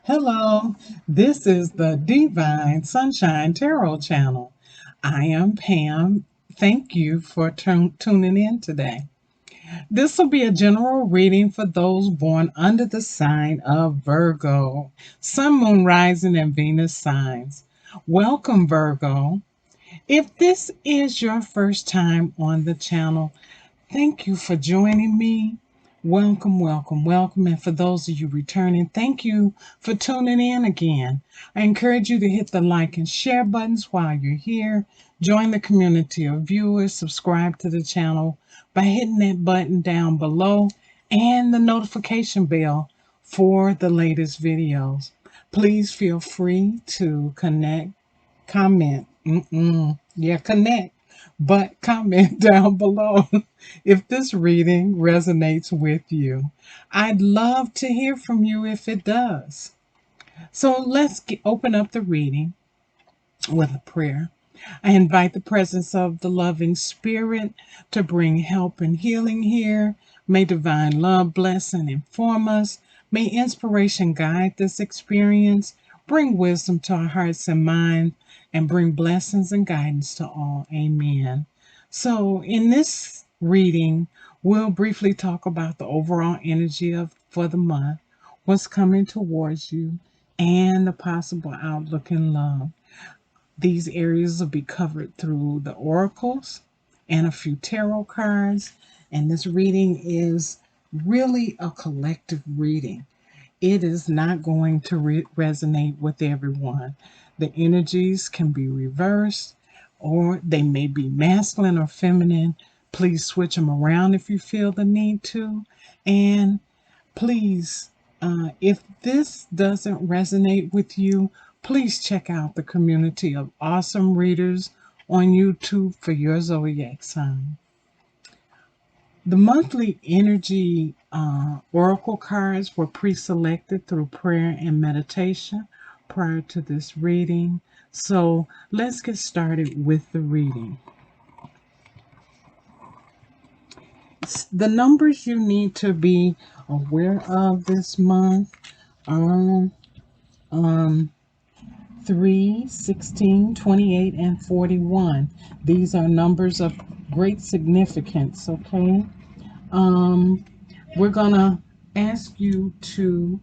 Hello, this is the Devine Sunshine Tarot channel. I am Pam. Thank you for tuning in today. This will be a general reading for those born under the sign of Virgo, Sun, Moon, Rising, and Venus signs. Welcome, Virgo. If this is your first time on the channel, thank you for joining me. Welcome, welcome, welcome. And for those of you returning, thank you for tuning in again. I encourage you to hit the like and share buttons while you're here. Join the community of viewers. Subscribe to the channel by hitting that button down below and the notification bell for the latest videos. Please feel free to comment. Yeah, connect, but comment down below if this reading resonates with you. I'd love to hear from you if it does. So open up the reading with a prayer. I invite the presence of the loving spirit to bring help and healing here. May divine love bless and inform us. May inspiration guide this experience, bring wisdom to our hearts and minds, and bring blessings and guidance to all. Amen. So, in this reading, we'll briefly talk about the overall energy of for the month, what's coming towards you, and the possible outlook in love. These areas will be covered through the oracles and a few tarot cards. And this reading is really a collective reading. It is not going to resonate with everyone. The energies can be reversed or they may be masculine or feminine. Please switch them around if you feel the need to. And please, if this doesn't resonate with you, please check out the community of awesome readers on YouTube for your zodiac sign. The monthly energy oracle cards were pre-selected through prayer and meditation prior to this reading. So let's get started with the reading. The numbers you need to be aware of this month are 3, 16, 28, and 41. These are numbers of great significance, okay? We're going to ask you to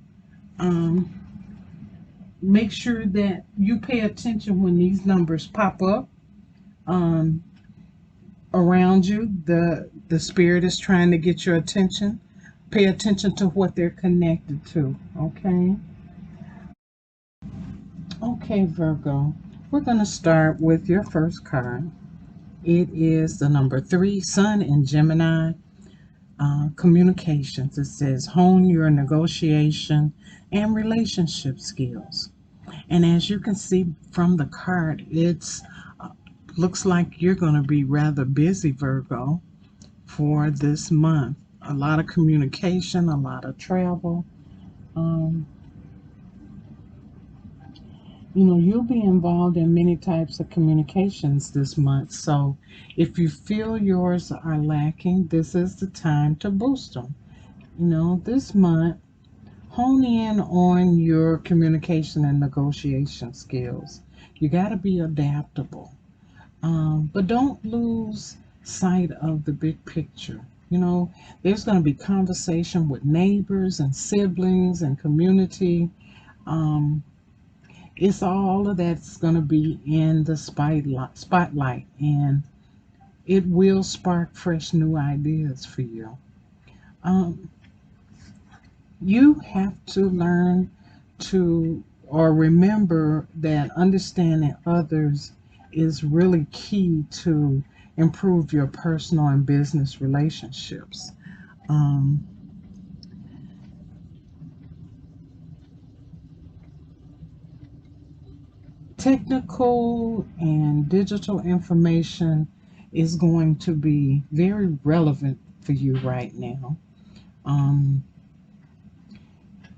make sure that you pay attention when these numbers pop up around you. The spirit is trying to get your attention. Pay attention to what they're connected to, okay? Okay, Virgo, we're going to start with your first card. It is the number 3, Sun in Gemini. Communications. It says hone your negotiation and relationship skills. And as you can see from the card, it's looks like you're going to be rather busy, Virgo, for this month. A lot of communication, a lot of travel. You'll be involved in many types of communications this month. So if you feel yours are lacking, this is the time to boost them. This month, hone in on your communication and negotiation skills. You got to be adaptable. But don't lose sight of the big picture. There's going to be conversation with neighbors and siblings and community. It's all of that's going to be in the spotlight, and it will spark fresh new ideas for you. You have to learn to or remember that understanding others is really key to improve your personal and business relationships. Um, Technical and digital information is going to be very relevant for you right now. Um,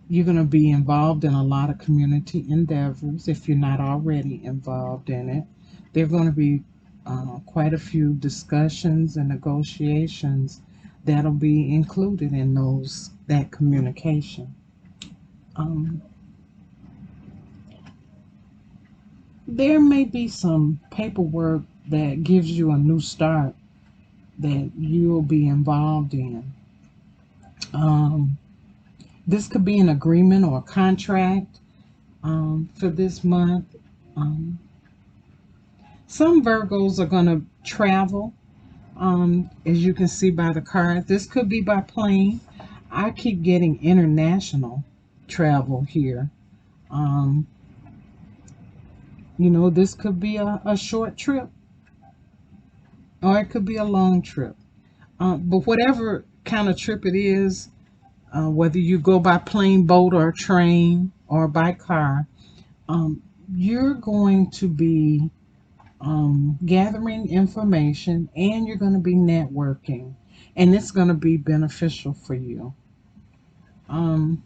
you're going to be involved in a lot of community endeavors if you're not already involved in it. There are going to be quite a few discussions and negotiations that'll be included in that communication. Um, There may be some paperwork that gives you a new start that you'll be involved in. Um, this could be an agreement or a contract for this month. Um, some Virgos are going to travel, as you can see by the card. This could be by plane. I keep getting international travel here. Um, this could be a short trip or it could be a long trip. But whatever kind of trip it is, whether you go by plane, boat, or train, or by car, um, you're going to be gathering information and you're going to be networking, and it's going to be beneficial for you. Um,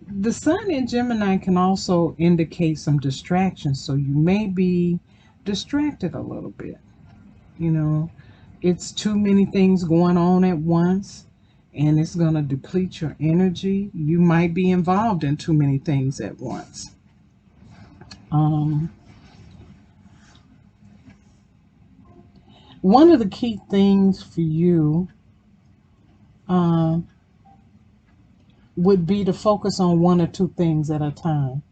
the sun in Gemini can also indicate some distractions, so you may be distracted a little bit. You know, it's too many things going on at once and it's going to deplete your energy. You might be involved in too many things at once. Um, one of the key things for you uh, would be to focus on one or two things at a time.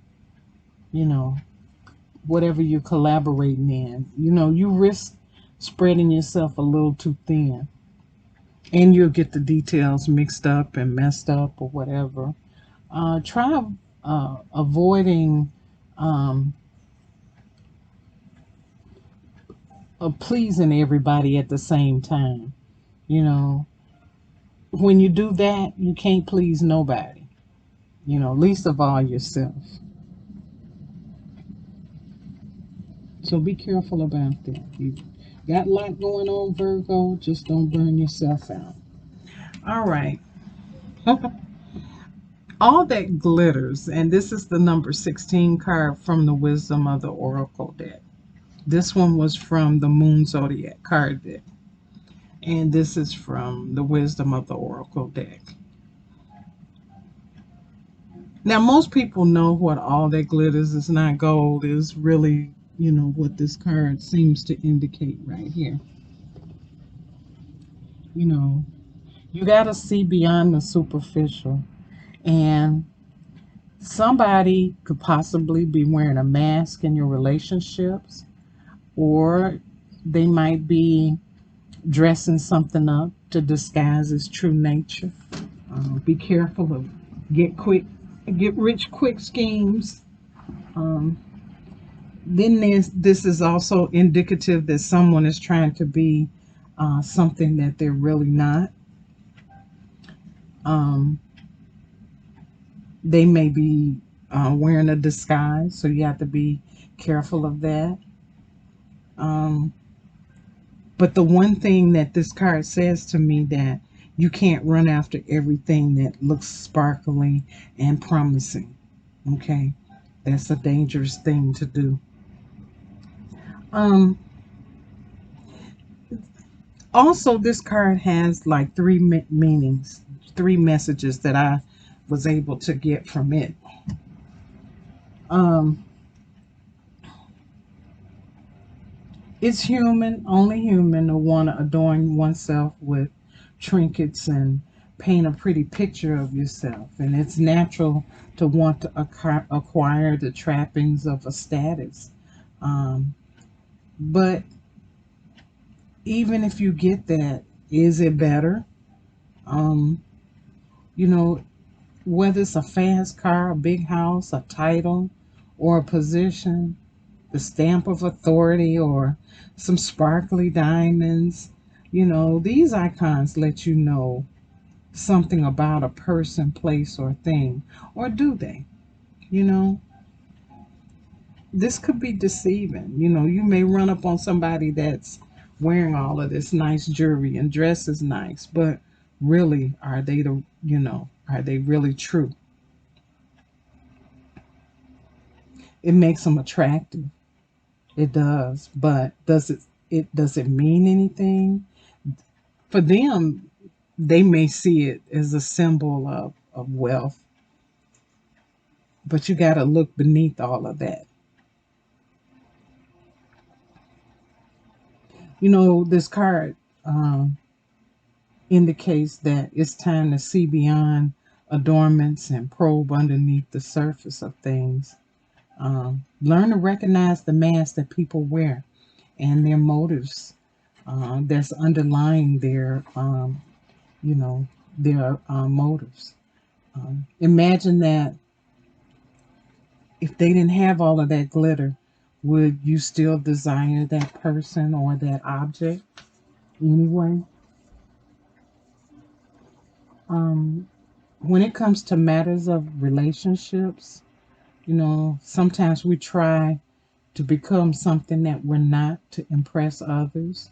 You know, whatever you're collaborating in. You risk spreading yourself a little too thin, and you'll get the details mixed up and messed up or whatever. Try avoiding um, pleasing everybody at the same time. You know, when you do that, you can't please nobody. Least of all yourself. So be careful about that. You got a lot going on, Virgo. Just don't burn yourself out. All right. All that glitters, and this is the number 16 card from the Wisdom of the Oracle deck. This one was from the Moon Zodiac card deck. And this is from the Wisdom of the Oracle deck. Now, most people know what all that glitters is not gold is really, what this card seems to indicate right here. You know, you got to see beyond the superficial. And somebody could possibly be wearing a mask in your relationships, or they might be dressing something up to disguise its true nature. Be careful of get rich quick schemes. Um, then this is also indicative that someone is trying to be something that they're really not. Um, they may be wearing a disguise, so you have to be careful of that. Um, but the one thing that this card says to me, that you can't run after everything that looks sparkly and promising. Okay, that's a dangerous thing to do. Um, Also, this card has like three meanings, three messages that I was able to get from it. Um, it's human, only human, to want to adorn oneself with trinkets and paint a pretty picture of yourself. And it's natural to want to acquire the trappings of a status. Um, but even if you get that, is it better? Um, you know, whether it's a fast car, a big house, a title, or a position, the stamp of authority, or some sparkly diamonds. These icons let you know something about a person, place, or thing. Or do they? You know, this could be deceiving. You may run up on somebody that's wearing all of this nice jewelry and dresses nice, but really, are they really true? It makes them attractive. It does, but does it mean anything? For them, they may see it as a symbol of wealth. But you got to look beneath all of that. You know, this card indicates that it's time to see beyond adornments and probe underneath the surface of things. Learn to recognize the mask that people wear and their motives that's underlying you know, their motives. Imagine that if they didn't have all of that glitter, would you still desire that person or that object anyway? Um, when it comes to matters of relationships, you know, sometimes we try to become something that we're not to impress others,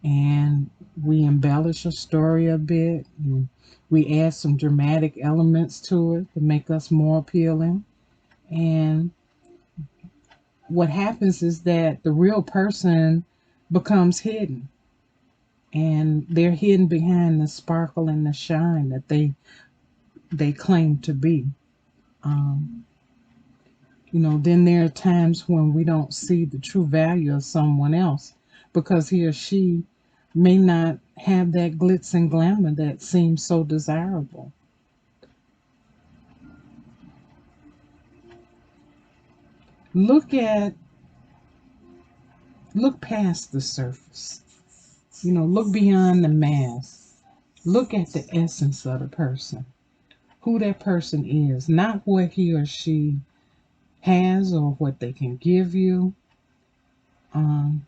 and we embellish a story a bit, and we add some dramatic elements to it to make us more appealing. And what happens is that the real person becomes hidden, and they're hidden behind the sparkle and the shine that they claim to be. Um, you know, then there are times when we don't see the true value of someone else because he or she may not have that glitz and glamour that seems so desirable. Look at look past the surface. You know, look beyond the mask. Look at the essence of the person, who that person is, not what he or she has or what they can give you. Um,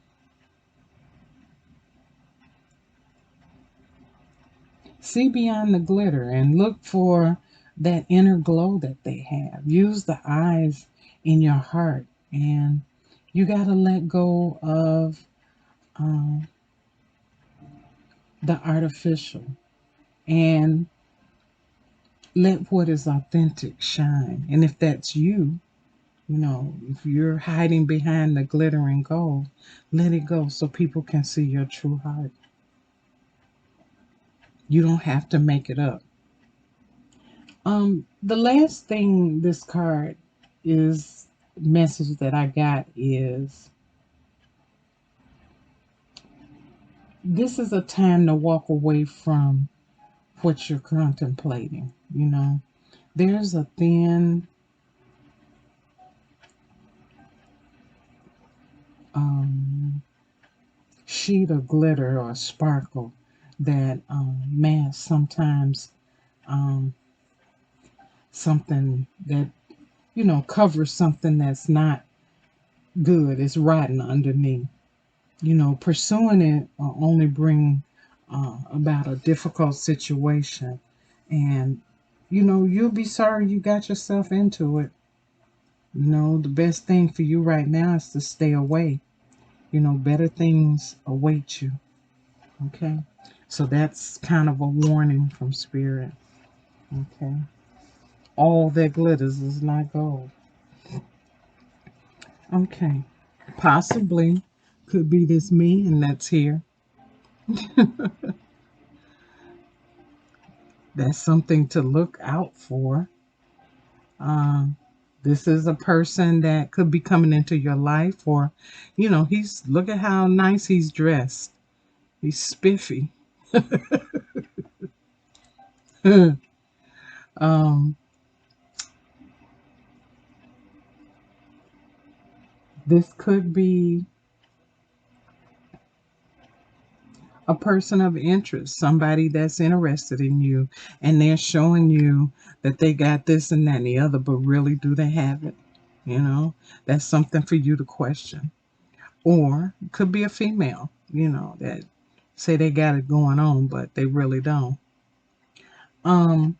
See beyond the glitter and look for that inner glow that they have. Use the eyes in your heart, and you got to let go of um, the artificial and let what is authentic shine. And if that's you, you know, if you're hiding behind the glittering gold, let it go so people can see your true heart. You don't have to make it up. The last thing this card is message that I got is this is a time to walk away from what you're contemplating. You know, there's a thin um, sheet of glitter or sparkle that masks sometimes um, something that, you know, covers something that's not good. It's rotten underneath. You know, pursuing it will only bring about a difficult situation. And, you know, you'll be sorry you got yourself into it. You know, the best thing for you right now is to stay away. You know, better things await you. Okay. So that's kind of a warning from Spirit. Okay. All that glitters is not gold. Okay. Possibly could be this man that's here. That's something to look out for. Um, this is a person that could be coming into your life, or, you know, he's look at how nice he's dressed. He's spiffy. um, this could be a person of interest, somebody that's interested in you, and they're showing you that they got this and that and the other, but really, do they have it? You know, that's something for you to question. Or it could be a female, you know, that say they got it going on, but they really don't. Um,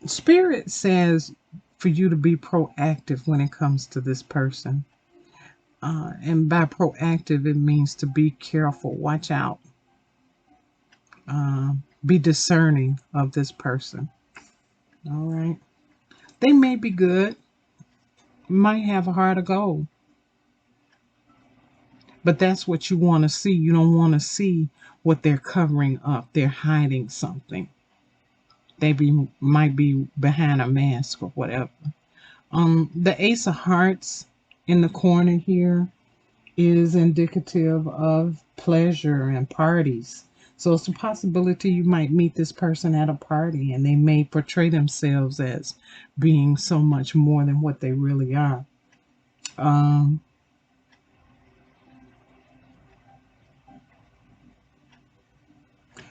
Spirit says for you to be proactive when it comes to this person. And by proactive, it means to be careful, watch out, be discerning of this person. All right. They may be good, might have a heart of gold, But that's what you want to see. You don't want to see what they're covering up. They're hiding something. Might be behind a mask or whatever. The Ace of Hearts in the corner here is indicative of pleasure and parties. So it's a possibility you might meet this person at a party and they may portray themselves as being so much more than what they really are. Um,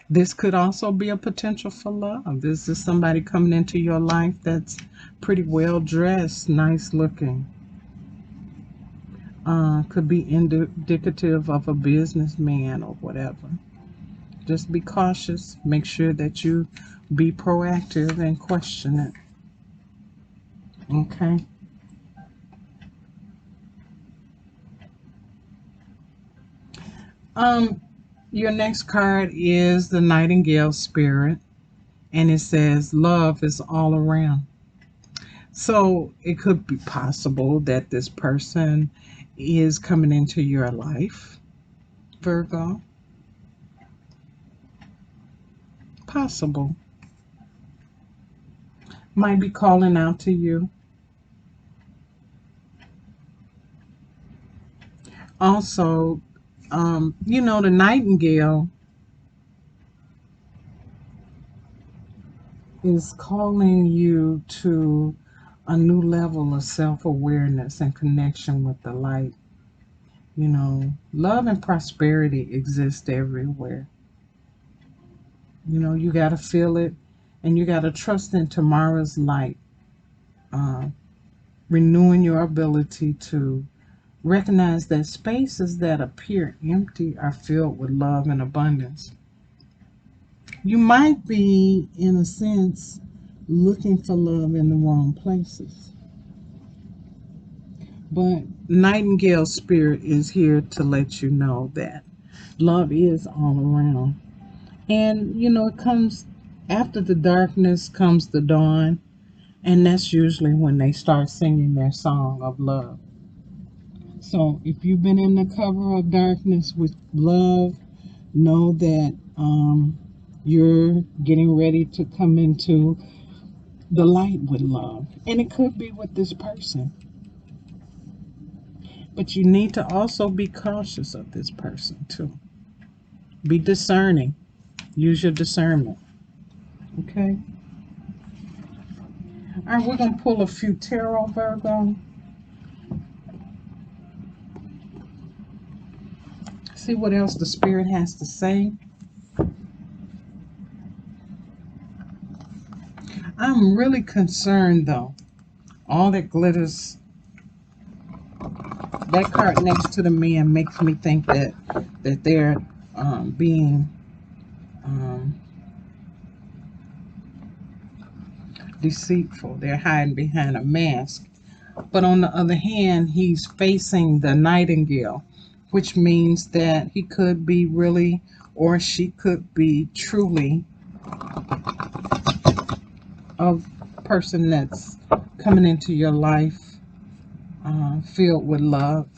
this could also be a potential for love. This is somebody coming into your life that's pretty well dressed, nice looking. Could be indicative of a businessman or whatever. Just be cautious. Make sure that you be proactive and question it. Okay. Um, your next card is the Nightingale Spirit, and it says love is all around. So it could be possible that this person is coming into your life, Virgo. Possible. Might be calling out to you. Also, the nightingale is calling you to a new level of self-awareness and connection with the light. Love and prosperity exist everywhere. You got to feel it and you got to trust in tomorrow's light, uh, renewing your ability to recognize that spaces that appear empty are filled with love and abundance. You might be, in a sense, looking for love in the wrong places. But Nightingale Spirit is here to let you know that love is all around. And, it comes after the darkness comes the dawn. And that's usually when they start singing their song of love. So if you've been in the cover of darkness with love, know that you're getting ready to come into the light with love. And it could be with this person. But you need to also be cautious of this person too. Be discerning. Use your discernment. Okay? All right, we're going to pull a few tarot, Virgo. See what else the Spirit has to say. I'm really concerned, though. All that glitters, that card next to the man makes me think that they're being deceitful. They're hiding behind a mask. But on the other hand, he's facing the nightingale, which means that he could be really, or she could be truly, a person that's coming into your life filled with love,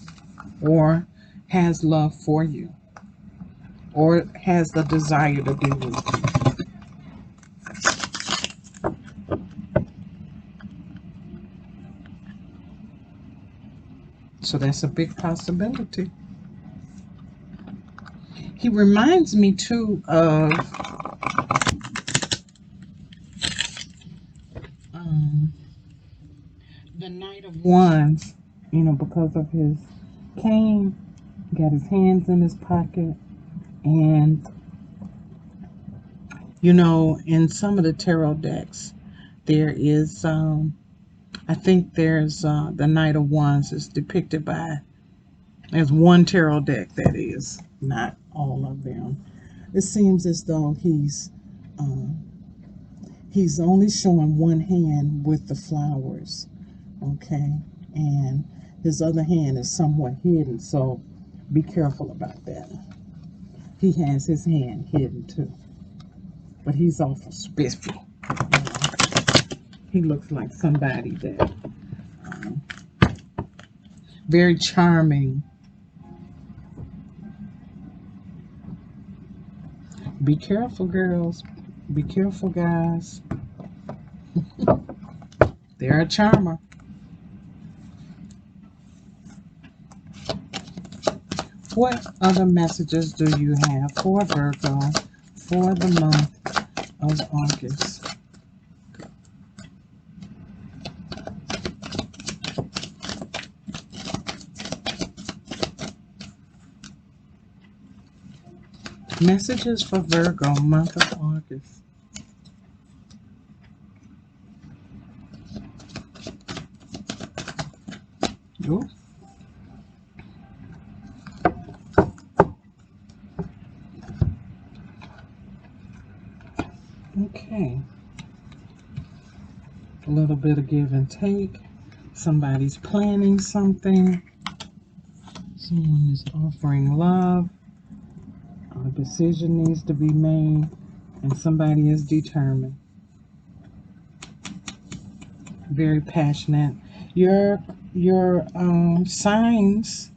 or has love for you, or has the desire to be with you. So that's a big possibility. He reminds me too of the Knight of Wands, because of his cane, got his hands in his pocket, and in some of the tarot decks, there is, I think there's the Knight of Wands is depicted by, there's one tarot deck that is, not all of them. It seems as though he's only showing one hand with the flowers, okay? And his other hand is somewhat hidden, so be careful about that. He has his hand hidden too, but he's awful spiffy. He looks like somebody that very charming, Be careful, girls. Be careful, guys. They're a charmer. What other messages do you have for Virgo for the month of August? Messages for Virgo, month of August. Ooh. Okay. A little bit of give and take. Somebody's planning something. Someone is offering love. A decision needs to be made. And somebody is determined. Very passionate. Your signs.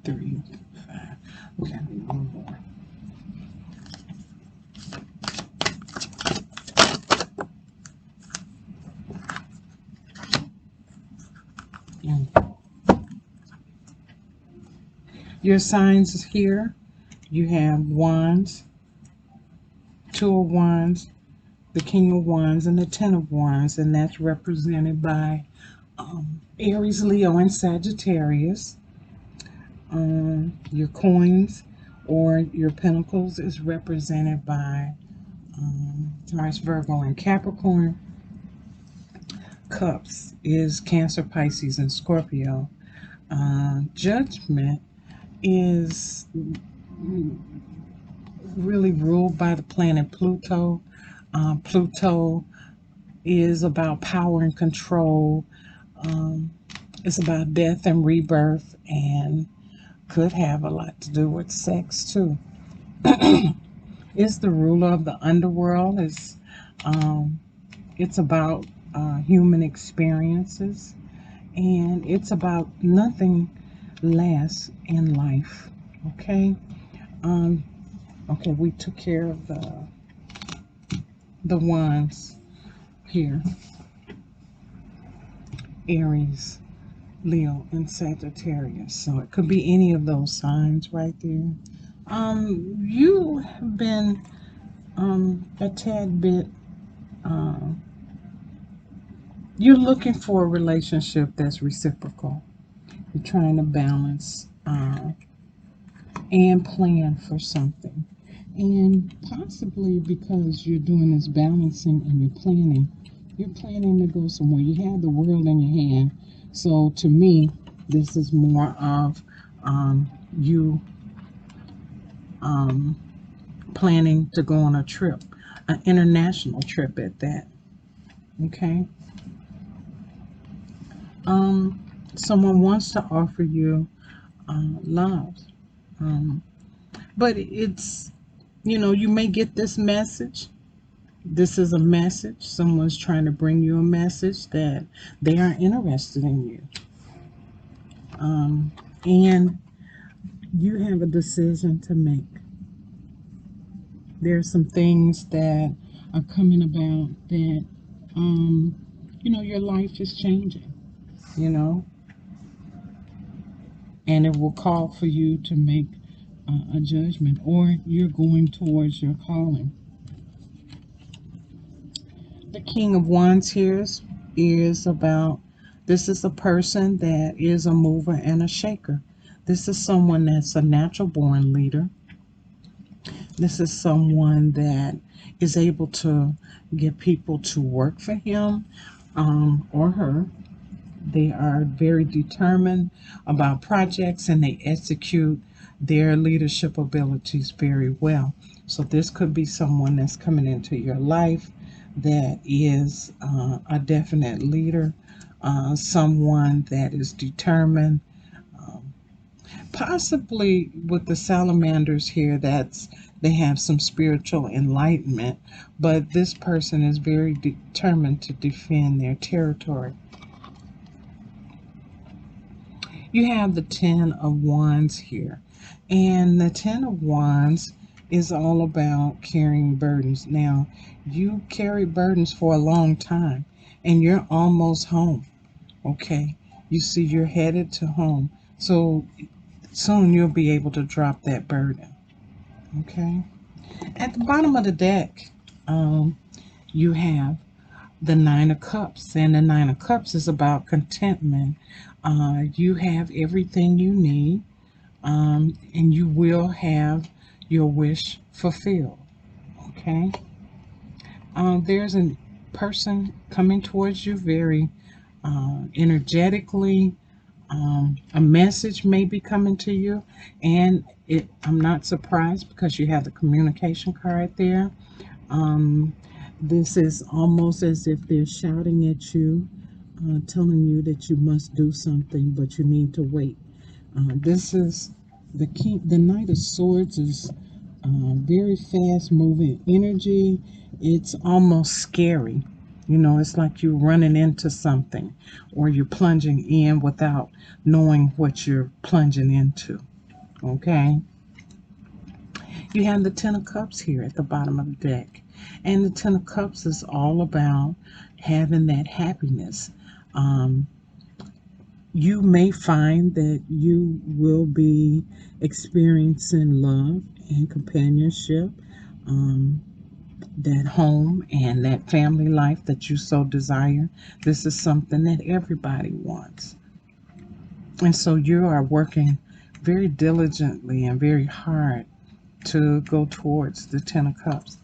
3, 5. Okay, one more. Your signs is here. You have Wands, 2 of Wands, the King of Wands, and the 10 of Wands, and that's represented by Aries, Leo, and Sagittarius. Your coins or your pentacles is represented by Taurus, Virgo, and Capricorn. Cups is Cancer, Pisces, and Scorpio. Judgment is really ruled by the planet Pluto. Pluto is about power and control. It's about death and rebirth, and could have a lot to do with sex too. It's the ruler of the underworld. It's about human experiences, and it's about nothing lasts in life. Okay. Okay, we took care of the wands here. Aries, Leo, and Sagittarius. So it could be any of those signs right there. You have been a tad bit. You're looking for a relationship that's reciprocal. You're trying to balance and plan for something. And possibly because you're doing this balancing and you're planning to go somewhere. You have the world in your hand. So to me, this is more of you planning to go on a trip, an international trip at that. Okay. Someone wants to offer you love. But it's, you may get this message. This is a message. Someone's trying to bring you a message that they are interested in you. And you have a decision to make. There are some things that are coming about that, your life is changing, and it will call for you to make a judgment, or you're going towards your calling. The King of Wands here is about, this is a person that is a mover and a shaker. This is someone that's a natural born leader. This is someone that is able to get people to work for him or her. They are very determined about projects, and they execute their leadership abilities very well. So this could be someone that's coming into your life that is a definite leader, someone that is determined. Possibly with the salamanders here, they have some spiritual enlightenment, but this person is very determined to defend their territory. You have the 10 of Wands here, and the 10 of Wands is all about carrying burdens. Now, you carry burdens for a long time and you're almost home, okay? You see, you're headed to home. So soon you'll be able to drop that burden, okay? At the bottom of the deck, you have the Nine of Cups, and the Nine of Cups is about contentment. You have everything you need, and you will have your wish fulfilled. Okay. There's a person coming towards you very energetically. A message may be coming to you, and I'm not surprised because you have the communication card there. Um, this is almost as if they're shouting at you, telling you that you must do something, but you need to wait. This is the king. The Knight of Swords is very fast moving energy. It's almost scary. You know, it's like you're running into something or you're plunging in without knowing what you're plunging into. Okay. You have the Ten of Cups here at the bottom of the deck. And the Ten of Cups is all about having that happiness. Um, you may find that you will be experiencing love and companionship, um, that home and that family life that you so desire. This is something that everybody wants. And so you are working very diligently and very hard to go towards the Ten of Cups.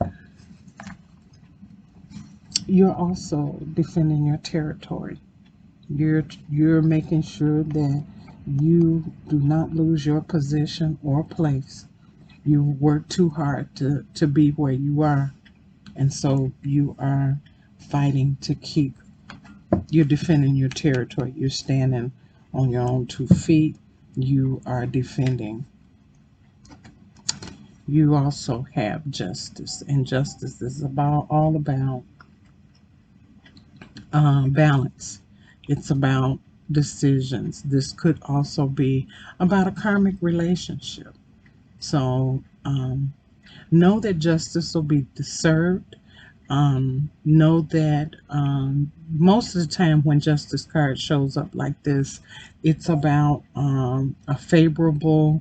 You're also defending your territory. You're making sure that you do not lose your position or place. You work too hard to be where you are, and so you are fighting to keep. You're defending your territory. You're standing on your own 2 feet. You are defending. You also have justice, and justice is about all about balance. It's about decisions. This could also be about a karmic relationship. So know that justice will be served. Know that most of the time when justice card shows up like this, it's about a favorable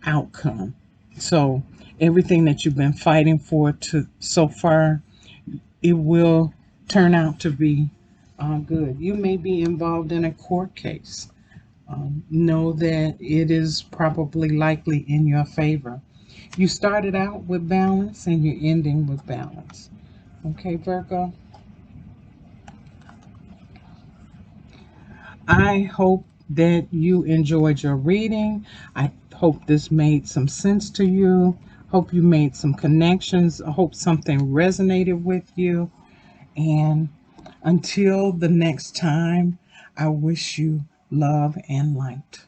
outcome. So everything that you've been fighting for to so far, it will turn out to be good. You may be involved in a court case. Know that it is probably likely in your favor. You started out with balance and you're ending with balance. Okay, Virgo. I hope that you enjoyed your reading. I hope this made some sense to you. Hope you made some connections. I hope something resonated with you. And until the next time, I wish you love and light.